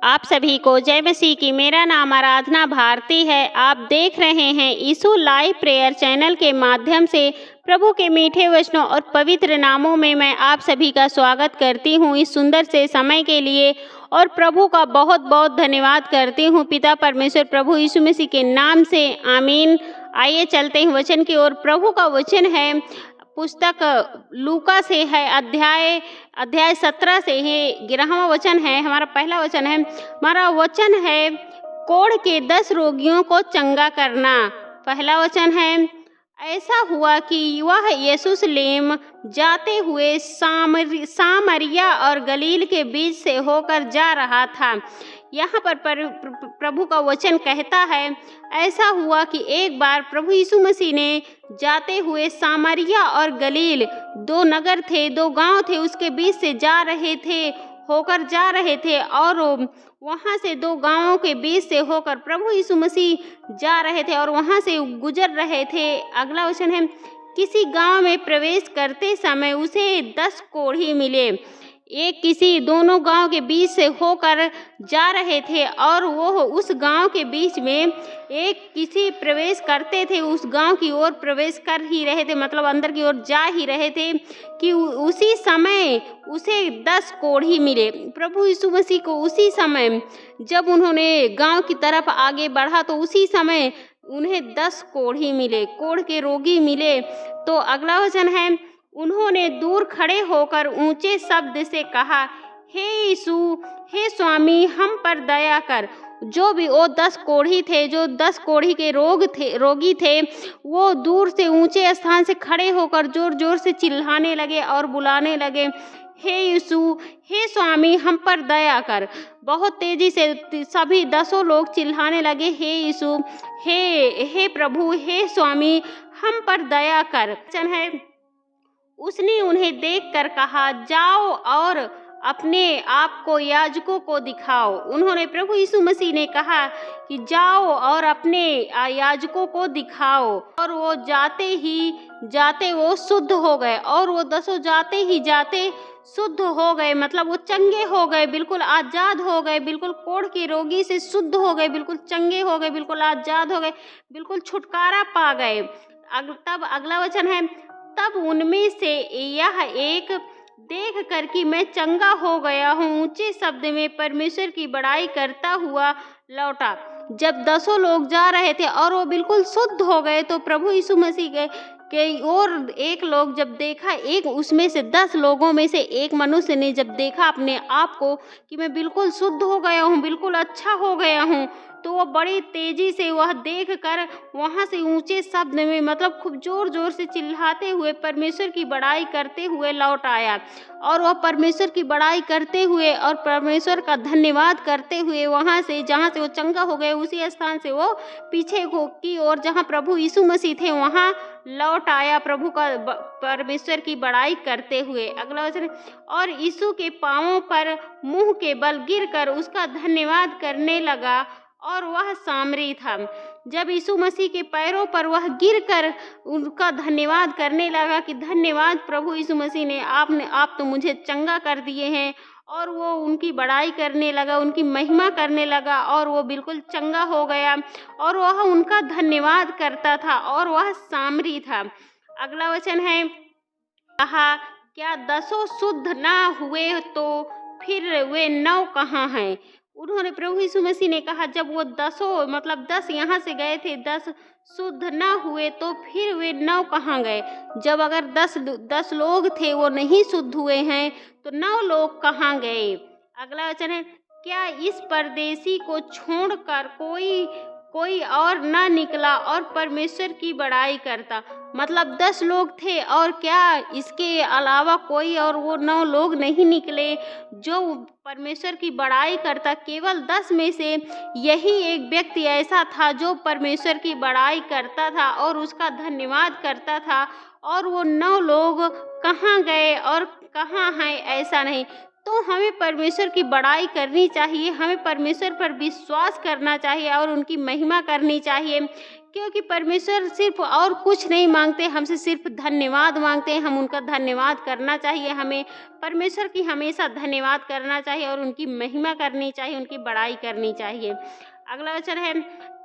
आप सभी को जय मसीह की। मेरा नाम आराधना भारती है। आप देख रहे हैं यीशु लाइव प्रेयर चैनल के माध्यम से प्रभु के मीठे वचनों और पवित्र नामों में मैं आप सभी का स्वागत करती हूँ इस सुंदर से समय के लिए, और प्रभु का बहुत बहुत धन्यवाद करती हूँ पिता परमेश्वर प्रभु यीशु मसीह के नाम से, आमीन। आइए चलते हैं वचन की ओर। प्रभु का वचन है पुस्तक लूका से है, अध्याय 17 से है। 11वां वचन है, हमारा पहला वचन है। हमारा वचन है कोढ़ के 10 रोगियों को चंगा करना। पहला वचन है, ऐसा हुआ कि वह यरूशलेम जाते हुए सामरिया और गलील के बीच से होकर जा रहा था। यहाँ पर प्रभु का वचन कहता है, ऐसा हुआ कि एक बार प्रभु यीशु मसीह ने जाते हुए सामरिया और गलील, 2 नगर थे, 2 गांव थे, उसके बीच से होकर जा रहे थे। और वहाँ से 2 गांवों के बीच से होकर प्रभु यीशु मसीह जा रहे थे और वहाँ से गुजर रहे थे। अगला वचन है, किसी गांव में प्रवेश करते समय उसे 10 कोढ़ी मिले। दोनों गांव के बीच से होकर जा रहे थे और वो उस गांव के बीच में किसी प्रवेश करते थे, उस गांव की ओर प्रवेश कर ही रहे थे, मतलब अंदर की ओर जा ही रहे थे कि उसी समय उसे 10 कोढ़ी मिले। प्रभु यीशु मसीह को उसी समय जब उन्होंने गांव की तरफ आगे बढ़ा तो उसी समय उन्हें 10 कोढ़ी मिले, कोढ़ के रोगी मिले। तो अगला वचन है, उन्होंने दूर खड़े होकर ऊंचे शब्द से कहा, हे यीशु, हे स्वामी, हम पर दया कर। जो भी वो 10 कोढ़ी थे, जो 10 कोढ़ी के रोगी थे, वो दूर से ऊंचे स्थान से खड़े होकर जोर जोर से चिल्लाने लगे और बुलाने लगे, हे यीशु, हे स्वामी, हम पर दया कर। बहुत तेजी से सभी 10 लोग चिल्लाने लगे, हे यीशु, हे प्रभु, हे स्वामी, हम पर दया कर। है, उसने उन्हें देखकर कहा, जाओ और अपने आप को याजकों को दिखाओ। उन्होंने प्रभु यीशु मसीह ने कहा कि जाओ और अपने याजकों को दिखाओ। और वो जाते वो शुद्ध हो गए, और वो 10 जाते ही जाते शुद्ध हो गए, मतलब वो चंगे हो गए, बिल्कुल आज़ाद हो गए, बिल्कुल कोढ़ के रोगी से शुद्ध हो गए, बिल्कुल चंगे हो गए, बिल्कुल आज़ाद हो गए, बिल्कुल छुटकारा पा गए। तब अगला वचन है, तब उनमें से यह एक देख कर कि मैं चंगा हो गया हूँ, ऊंचे शब्द में परमेश्वर की बड़ाई करता हुआ लौटा। जब 10 लोग जा रहे थे और वो बिल्कुल शुद्ध हो गए, तो प्रभु यीशु मसीह के और एक लोग जब देखा, एक उसमें से 10 लोगों में से एक मनुष्य ने जब देखा अपने आप को कि मैं बिल्कुल शुद्ध हो गया हूँ, बिल्कुल अच्छा हो गया हूँ, तो वो बड़ी तेजी से वह देख कर वहाँ से ऊंचे शब्द में, मतलब खूब जोर जोर से चिल्लाते हुए परमेश्वर की बड़ाई करते हुए लौट आया। और वह परमेश्वर की बड़ाई करते हुए और परमेश्वर का धन्यवाद करते हुए वहाँ से, जहाँ से वो चंगा हो गए, उसी स्थान से वो पीछे की ओर जहाँ प्रभु यीशु मसीह थे वहाँ लौट आया, प्रभु का परमेश्वर की बड़ाई करते हुए। अगला वचन, और यीशु के पांवों पर मुंह के बल गिरकर उसका धन्यवाद करने लगा, और वह सामरी था। जब यीशु मसीह के पैरों पर वह गिरकर उनका धन्यवाद करने लगा कि धन्यवाद प्रभु यीशु मसीह ने, आप तो मुझे चंगा कर दिए हैं, और वो उनकी बड़ाई करने लगा, उनकी महिमा करने लगा, और वो बिल्कुल चंगा हो गया, और वह उनका धन्यवाद करता था, और वह सामरी था। अगला वचन है, कहा, क्या 10 शुद्ध ना हुए तो फिर वे 9 कहाँ हैं? उन्होंने प्रभु यीशु मसीह ने कहा, जब वो 10 यहाँ से गए थे, 10 शुद्ध ना हुए तो फिर वे 9 कहाँ गए? जब अगर 10 लोग थे वो नहीं शुद्ध हुए हैं, तो 9 लोग कहाँ गए? अगला वचन है, क्या इस परदेसी को छोड़कर कोई और ना निकला और परमेश्वर की बड़ाई करता? मतलब 10 लोग थे, और क्या इसके अलावा कोई और वो 9 लोग नहीं निकले जो परमेश्वर की बड़ाई करता? केवल 10 में से यही एक व्यक्ति ऐसा था जो परमेश्वर की बड़ाई करता था और उसका धन्यवाद करता था, और वो 9 लोग कहाँ गए और कहाँ हैं ऐसा नहीं। तो हमें परमेश्वर की बड़ाई करनी चाहिए, हमें परमेश्वर पर विश्वास करना चाहिए और उनकी महिमा करनी चाहिए, क्योंकि परमेश्वर सिर्फ और कुछ नहीं मांगते, हमसे सिर्फ धन्यवाद मांगते हैं। हम उनका धन्यवाद करना चाहिए, हमें परमेश्वर की हमेशा धन्यवाद करना चाहिए और उनकी महिमा करनी चाहिए, उनकी बड़ाई करनी चाहिए। अगला वचन है,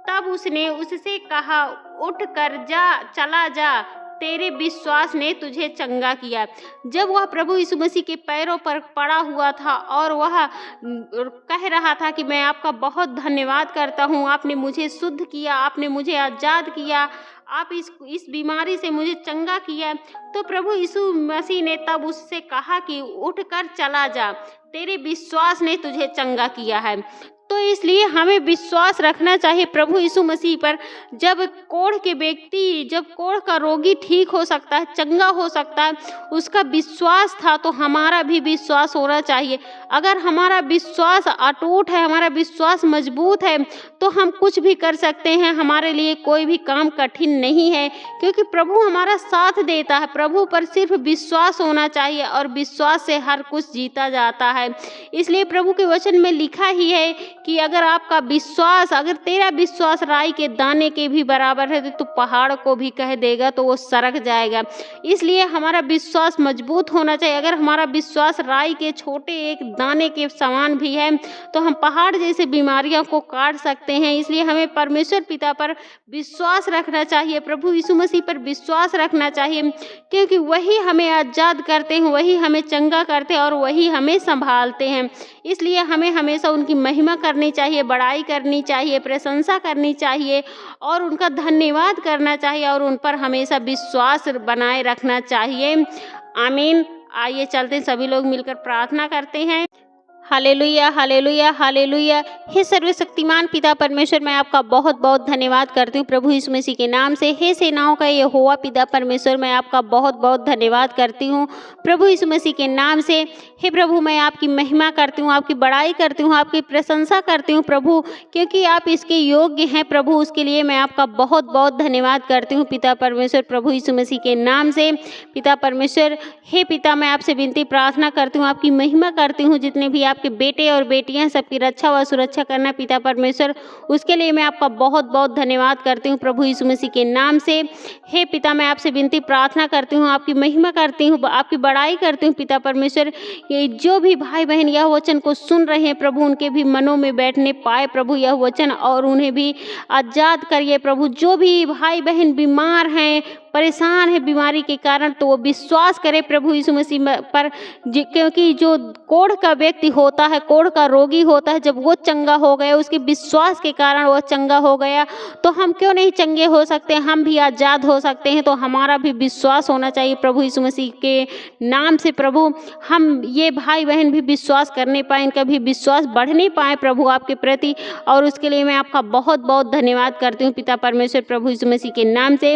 तब उसने उससे कहा, उठ कर जा, चला जा, तेरे विश्वास ने तुझे चंगा किया। जब वह प्रभु यीशु मसीह के पैरों पर पड़ा हुआ था और वह कह रहा था कि मैं आपका बहुत धन्यवाद करता हूँ, आपने मुझे शुद्ध किया, आपने मुझे आज़ाद किया, आप इस बीमारी से मुझे चंगा किया, तो प्रभु यीशु मसीह ने तब उससे कहा कि उठ कर चला जा, तेरे विश्वास ने तुझे चंगा किया है। तो इसलिए हमें विश्वास रखना चाहिए प्रभु यीशु मसीह पर। जब कोढ़ का रोगी ठीक हो सकता है, चंगा हो सकता है, उसका विश्वास था, तो हमारा भी विश्वास होना चाहिए। अगर हमारा विश्वास अटूट है, हमारा विश्वास मजबूत है, तो हम कुछ भी कर सकते हैं। हमारे लिए कोई भी काम कठिन नहीं है, क्योंकि प्रभु हमारा साथ देता है। प्रभु पर सिर्फ विश्वास होना चाहिए और विश्वास से हर कुछ जीता जाता है। इसलिए प्रभु के वचन में लिखा ही है कि अगर तेरा विश्वास राई के दाने के भी बराबर है, तो पहाड़ को भी कह देगा तो वो सरक जाएगा। इसलिए हमारा विश्वास मजबूत होना चाहिए। अगर हमारा विश्वास राई के छोटे एक दाने के समान भी है, तो हम पहाड़ जैसे बीमारियों को काट सकते हैं। इसलिए हमें परमेश्वर पिता पर विश्वास रखना चाहिए, प्रभु यीशु मसीह पर विश्वास रखना चाहिए, क्योंकि वही हमें आज़ाद करते हैं, वही हमें चंगा करते हैं और वही हमें संभालते हैं। इसलिए हमें हमेशा उनकी महिमा करनी चाहिए, बड़ाई करनी चाहिए, प्रशंसा करनी चाहिए और उनका धन्यवाद करना चाहिए और उन पर हमेशा विश्वास बनाए रखना चाहिए। आमीन। आइए चलते हैं, सभी लोग मिलकर प्रार्थना करते हैं। Hallelujah, hallelujah, hallelujah. हे सर्वशक्तिमान पिता परमेश्वर, मैं आपका बहुत बहुत धन्यवाद करती हूँ प्रभु यीशु मसीह के नाम से। हे सेनाओं का यहोवा पिता परमेश्वर, मैं आपका बहुत बहुत धन्यवाद करती हूँ प्रभु यीशु मसीह के नाम से। हे प्रभु, मैं आपकी महिमा करती हूँ, आपकी बड़ाई करती हूँ, आपकी प्रशंसा करती हूँ प्रभु, क्योंकि आप इसके योग्य हैं प्रभु। उसके लिए मैं आपका बहुत बहुत धन्यवाद करती हूँ पिता परमेश्वर, प्रभु यीशु मसीह के नाम से। पिता परमेश्वर, हे पिता, मैं आपसे विनती प्रार्थना करती हूँ, आपकी महिमा करती हूँ। जितने भी आपके बेटे और बेटियां, सबकी रक्षा व सुरक्षा करना पिता परमेश्वर, उसके लिए मैं आपका बहुत बहुत धन्यवाद करती हूँ प्रभु यीशु मसीह के नाम से। हे पिता, मैं आपसे विनती प्रार्थना करती हूँ, आपकी महिमा करती हूँ, आपकी बड़ाई करती हूँ पिता परमेश्वर। ये जो भी भाई बहन यह वचन को सुन रहे हैं प्रभु, उनके भी मनों में बैठने पाए प्रभु यह वचन, और उन्हें भी आज़ाद करिए प्रभु। जो भी भाई बहन बीमार हैं, परेशान है बीमारी के कारण, तो वो विश्वास करे प्रभु यीशु मसीह पर, क्योंकि जो कोढ़ का व्यक्ति होता है, कोढ़ का रोगी होता है, जब वो चंगा हो गया, उसके विश्वास के कारण वो चंगा हो गया, तो हम क्यों नहीं चंगे हो सकते? हम भी आज़ाद हो सकते हैं। तो हमारा भी विश्वास होना चाहिए प्रभु यीशु मसीह के नाम से प्रभु। हम ये भाई बहन भी विश्वास करने पाए, इनका भी विश्वास बढ़ने पाए प्रभु आपके प्रति, और उसके लिए मैं आपका बहुत बहुत धन्यवाद करती हूँ पिता परमेश्वर, प्रभु यीशु मसीह के नाम से।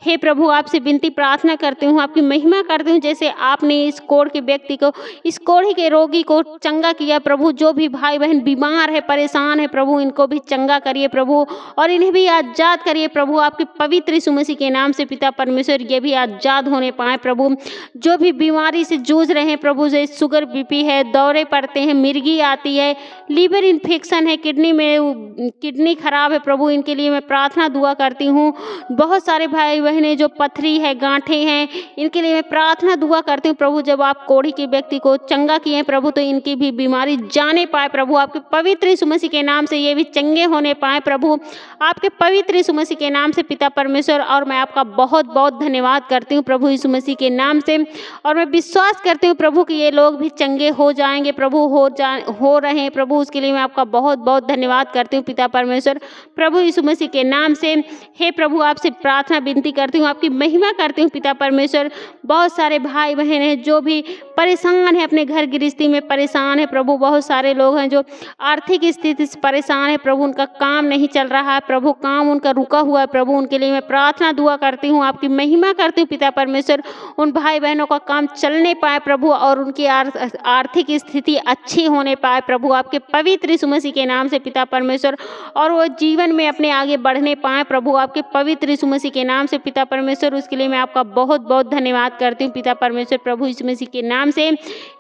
हे प्रभु, आपसे विनती प्रार्थना करती हूँ, आपकी महिमा करती हूँ, जैसे आपने इस कोढ़ के व्यक्ति को, इस कोढ़ी के रोगी को चंगा किया प्रभु। जो भी भाई बहन बीमार है, परेशान है प्रभु, इनको भी चंगा करिए प्रभु, और इन्हें भी आज़ाद करिए प्रभु आपके पवित्र यीशु मसीह के नाम से पिता परमेश्वर। ये भी आज़ाद होने पाए प्रभु। जो भी बीमारी से जूझ रहे हैं प्रभु, जैसे शुगर बीपी है, दौरे पड़ते हैं, मिर्गी आती है, लीवर इन्फेक्शन है, किडनी खराब है प्रभु, इनके लिए मैं प्रार्थना दुआ करती हूँ। बहुत सारे भाई बहनें जो पथरी है, गांठें हैं, इनके लिए मैं प्रार्थना दुआ करती हूँ प्रभु। जब आप कोढ़ी के व्यक्ति को चंगा किए प्रभु, तो इनकी भी बीमारी जाने पाए प्रभु आपके पवित्र यीशु मसीह के नाम से। ये भी चंगे होने पाए प्रभु आपके पवित्र यीशु मसीह के नाम से पिता परमेश्वर। और मैं आपका बहुत बहुत धन्यवाद करती हूँ प्रभु यीशु मसीह के नाम से, और मैं विश्वास करती हूँ प्रभु कि ये लोग भी चंगे हो जाएंगे प्रभु, हो रहे हैं प्रभु। उसके लिए मैं आपका बहुत बहुत धन्यवाद करती हूँ पिता परमेश्वर, प्रभु यीशु मसीह के नाम से। हे प्रभु, आपसे प्रार्थना विनती करती हूँ, आपकी महिमा करती हूँ पिता परमेश्वर। बहुत सारे भाई बहन हैं जो भी परेशान है, अपने घर गृहस्थी में परेशान है प्रभु। बहुत सारे लोग हैं जो आर्थिक स्थिति से परेशान है प्रभु, उनका काम नहीं चल रहा है प्रभु, काम उनका रुका हुआ है प्रभु। उनके लिए मैं प्रार्थना दुआ करती हूँ, आपकी महिमा करती हूँ पिता परमेश्वर। उन भाई बहनों का काम चलने पाए प्रभु, और उनकी आर्थिक स्थिति अच्छी होने पाए प्रभु आपके पवित्र यीशु मसीह के नाम से पिता परमेश्वर। और वो जीवन में अपने आगे बढ़ने पाए प्रभु आपके पवित्र यीशु मसीह के नाम से पिता परमेश्वर। परमेश्वर, उसके लिए मैं आपका बहुत बहुत धन्यवाद करती हूँ पिता परमेश्वर, प्रभु यीशु मसीह के नाम से।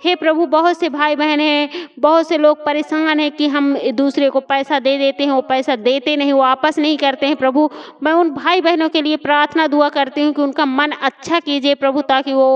हे प्रभु, बहुत से भाई बहन हैं, बहुत से लोग परेशान हैं कि हम दूसरे को पैसा दे देते हैं, वो पैसा देते नहीं, वो वापस नहीं करते हैं। प्रभु, मैं उन भाई बहनों के लिए प्रार्थना दुआ करती हूँ कि उनका मन अच्छा कीजिए प्रभु, ताकि वो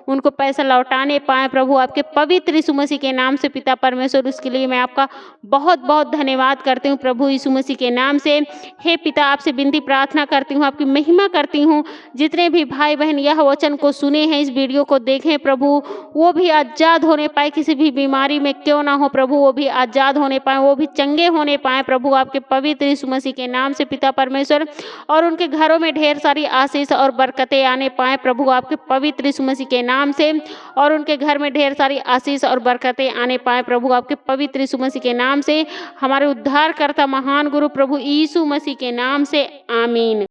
उनको पैसा लौटाने पाएँ प्रभु, आपके पवित्र यीशु मसीह के नाम से पिता परमेश्वर। उसके लिए मैं आपका बहुत बहुत धन्यवाद करती हूँ प्रभु यीशु मसीह के नाम से। हे पिता, आपसे विनती प्रार्थना करती हूँ, आपकी महिमा करती हूँ। जितने भी भाई बहन यह वचन को सुने हैं, इस वीडियो को देखें प्रभु, वो भी आज़ाद होने पाए, किसी भी बीमारी में क्यों ना हो प्रभु, वो भी आज़ाद होने पाए, वो भी चंगे होने पाए प्रभु, आपके पवित्र यीशु मसीह के नाम से पिता परमेश्वर। और उनके घरों में ढेर सारी आशीष और बरकतें आने पाए प्रभु, आपके पवित्र यीशु मसीह के नाम से। और उनके घर में ढेर सारी आशीष और बरकतें आने पाए प्रभु, आपके पवित्र यीशु मसीह के नाम से। हमारे उद्धारकर्ता महान गुरु प्रभु यीशु मसीह के नाम से, आमीन।